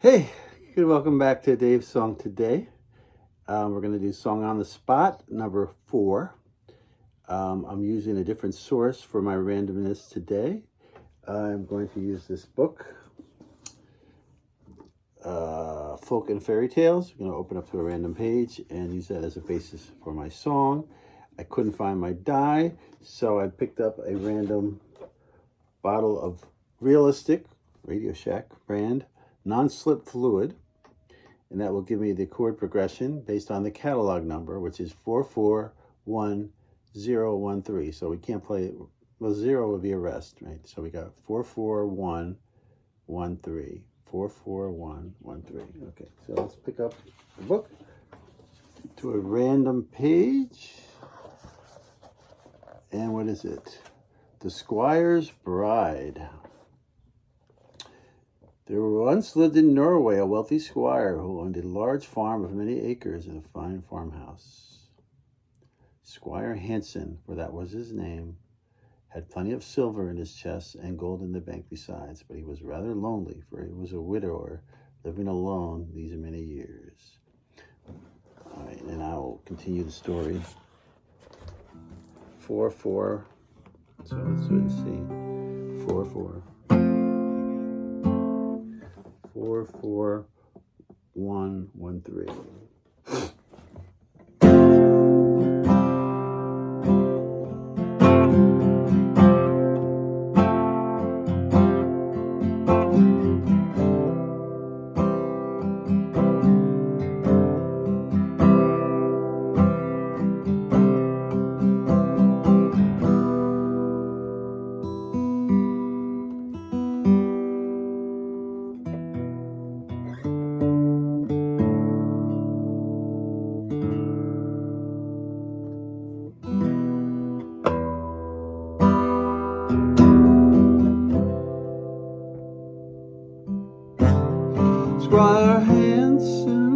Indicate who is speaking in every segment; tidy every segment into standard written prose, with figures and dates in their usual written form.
Speaker 1: Hey, good. Welcome back to Dave's Song Today. We're going to do Song on the Spot, number 4. I'm using a different source for my randomness today. I'm going to use this book, Folk and Fairy Tales. I'm going to open up to a random page and use that as a basis for my song. I couldn't find my die, so I picked up a random bottle of Realistic, Radio Shack brand, non-slip fluid, and that will give me the chord progression based on the catalog number, which is 441013. So we can't play it. Well, 0 would be a rest, right? So we got 44113. 44113. Okay, so let's pick up the book to a random page. And what is it? The Squire's Bride. There once lived in Norway a wealthy squire who owned a large farm of many acres and a fine farmhouse. Squire Hansen, for that was his name, had plenty of silver in his chest and gold in the bank besides, but he was rather lonely, for he was a widower living alone these many years. All right, and I will continue the story. 4-4. So let's do it and see. 4-4. 44113. Squire Hansen.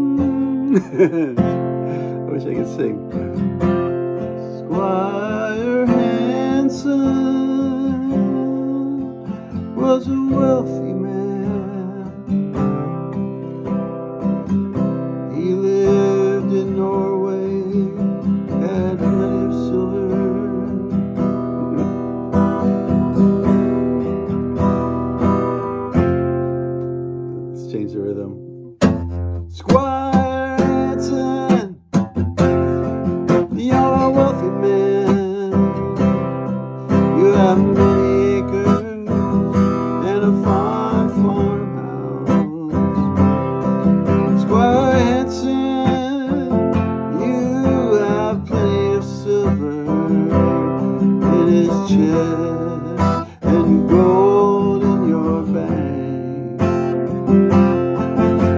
Speaker 1: I wish I could sing. Squire Hansen was a wealthy man. He lived in Norway, had plenty of silver. Let's change the rhythm. Squire Hansen, you're a wealthy man. You have many acres and a fine farmhouse. Squire Hansen, you have plenty of silver in his chest and gold in your bank.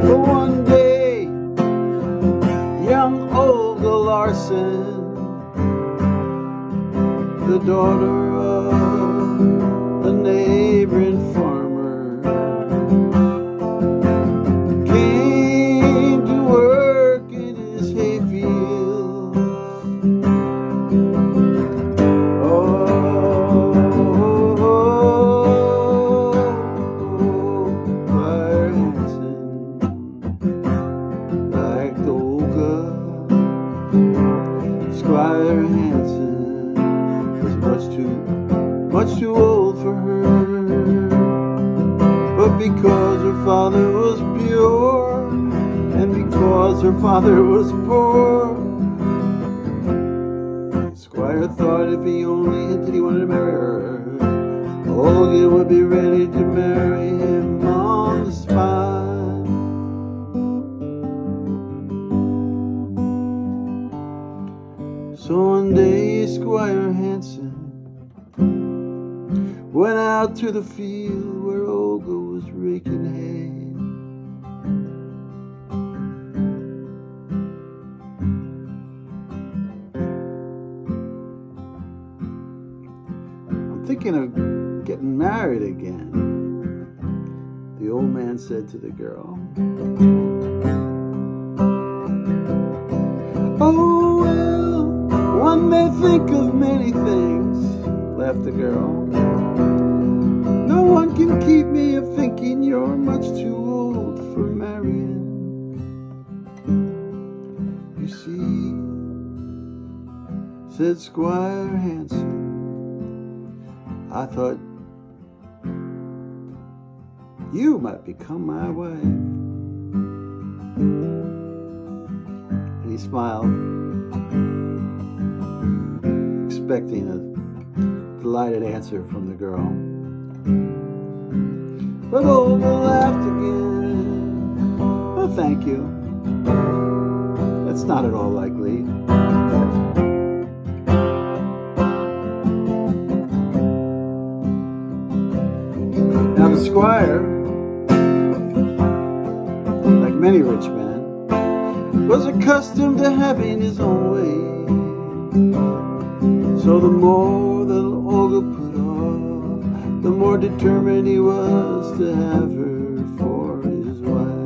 Speaker 1: But one day, young Olga Larsen, the daughter of a neighboring farmer, came to work in his hayfields. Squire Hansen liked Olga. Squire Hansen was much too old for her, but because her father was pure and because her father was poor, Squire thought if he only hinted he wanted to marry her, Olga would be ready to marry him on the spot. So one day Squire Hansen went out to the field where Olga was raking hay. I'm thinking of getting married again, the old man said to the girl. Oh, well, one may think of many things, laughed the girl. No one can keep me of thinking you're much too old for marriage. said Squire Hansen, I thought you might become my wife. And he smiled, expecting a delighted answer from the girl. But Olga laughed again. Oh, thank you. That's not at all likely. Now the squire, like many rich men, was accustomed to having his own way. So the more that Olga put off, the more determined he was to have her for his wife.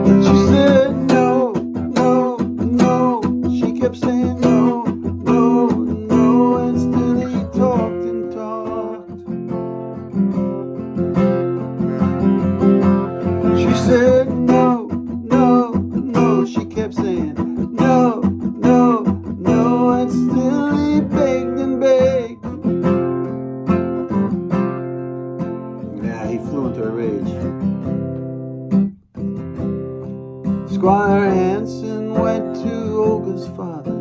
Speaker 1: But she said no, no, no. She kept saying no, no, no. And still he talked and talked. She said no, no, no. She kept saying no, no, no. And still he begged and begged. Yeah, he flew into a rage. Squire Hansen went to Olga's father,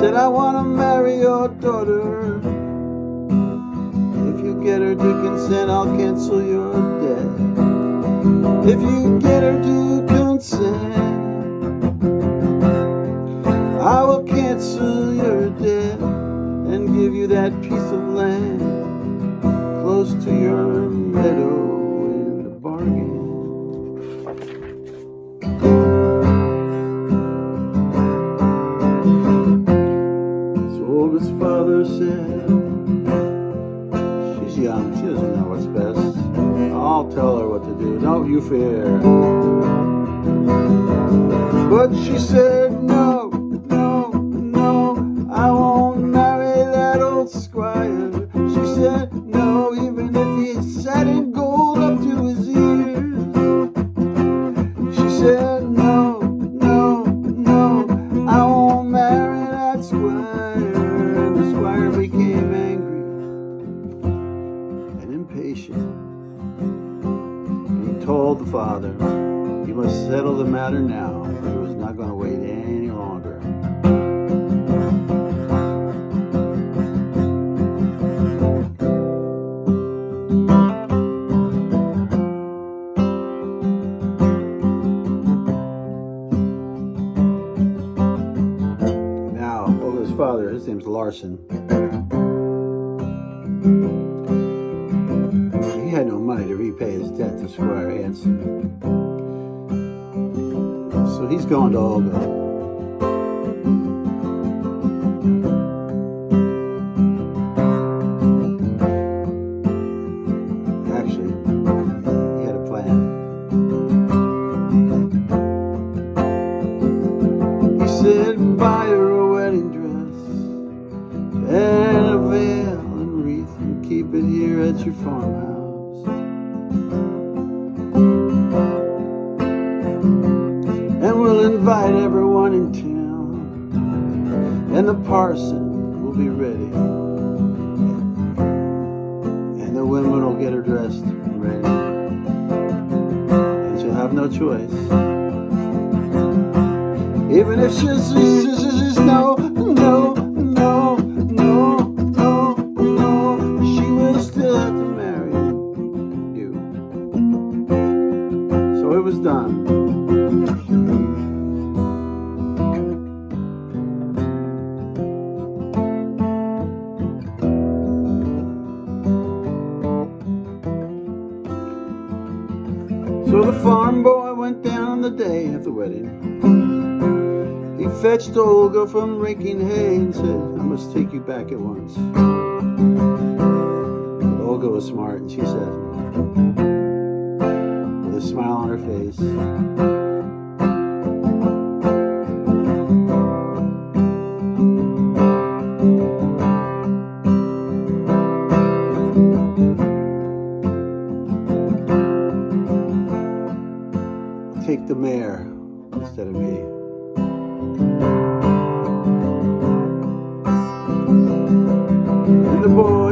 Speaker 1: said, I want to marry your daughter. If you get her to consent, I'll cancel your debt. If you get her to consent, I will cancel your debt and give you that piece of land close to your meadow in the bargain. So Olga's father said, she's young, she doesn't know what's best. I'll tell her what to do, don't you fear. But she said, no, no, no, I won't marry that old squire. She said, no, even if he sat in gold up to his ears. She said, no, no, no, I won't marry that squire. And the squire became angry and impatient. And he told the father, he must settle the matter now. He was not going to wait any longer. Now, Olga's father, his name's Larson. He had no money to repay his debt to Squire Hansen. So he's going to Olga. Actually, he had a plan. He said, buy her a wedding dress and a veil and wreath and keep it here at your farmhouse. And we'll invite everyone in town, and the parson will be ready, and the women will get her dressed and ready, and she'll have no choice. Even if she says no, no, no, no, no, no, she will still have to marry you. So it was done. So the farm boy went down on the day of the wedding. He fetched Olga from raking hay and said, I must take you back at once. But Olga was smart, and she said, with a smile on her face, take the mayor instead of me.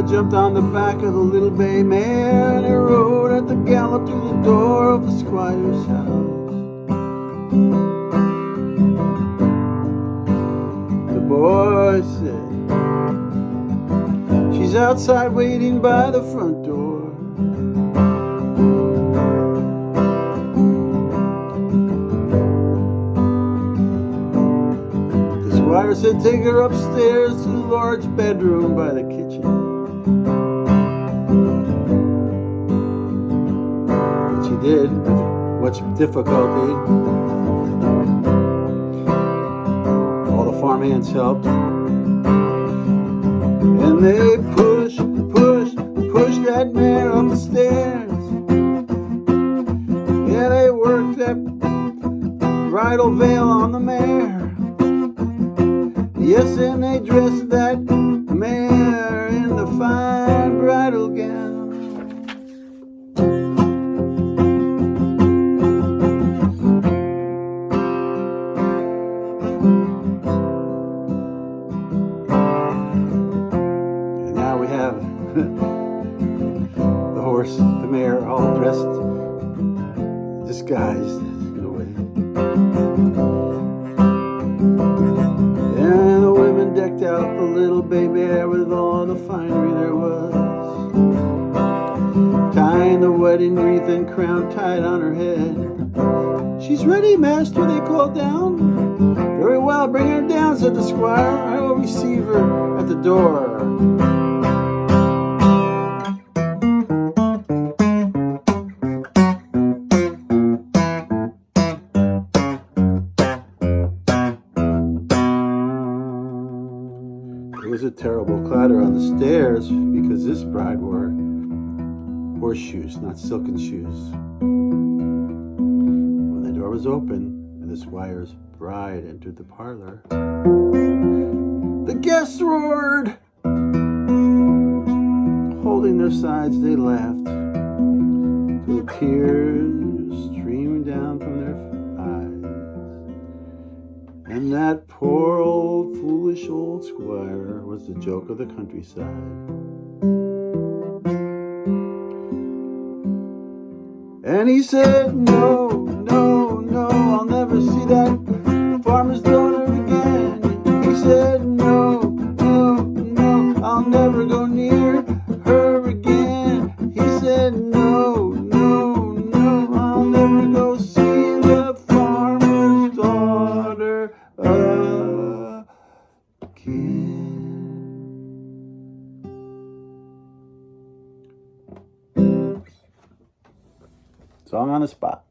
Speaker 1: boy jumped on the back of the little bay mare, and he rode at the gallop through the door of the squire's house. The boy said, "She's outside waiting by the front door." The squire said, "Take her upstairs to the large bedroom by the kitchen." Which he did with much difficulty. All the farmhands helped. And they pushed that mare up the stairs. Yeah, they worked that bridle veil on the mare. Yes, and they dressed that mare in the fine bridal gown. And now we have the horse, the mare, all dressed, disguised in a way. And the women decked out the little bay mare with all the finery there was, tying the wedding wreath and crown tied on her head. "She's ready, master," they called down. "Very well, bring her down," said the squire. "I will receive her at the door." There was a terrible clatter on the stairs because this bride wore horseshoes, not silken shoes. When the door was open and the squire's bride entered the parlor, the guests roared. Holding their sides, they laughed till the tears streamed down from their eyes. And that poor old foolish old squire was the joke of the countryside. And he said, "No, no, no, I'll never see that farmer's daughter again." He said, "No, no, no, I'll never go near her again." He said, "No, no, no, I'll never go see the farmer's daughter again." Song on the spot.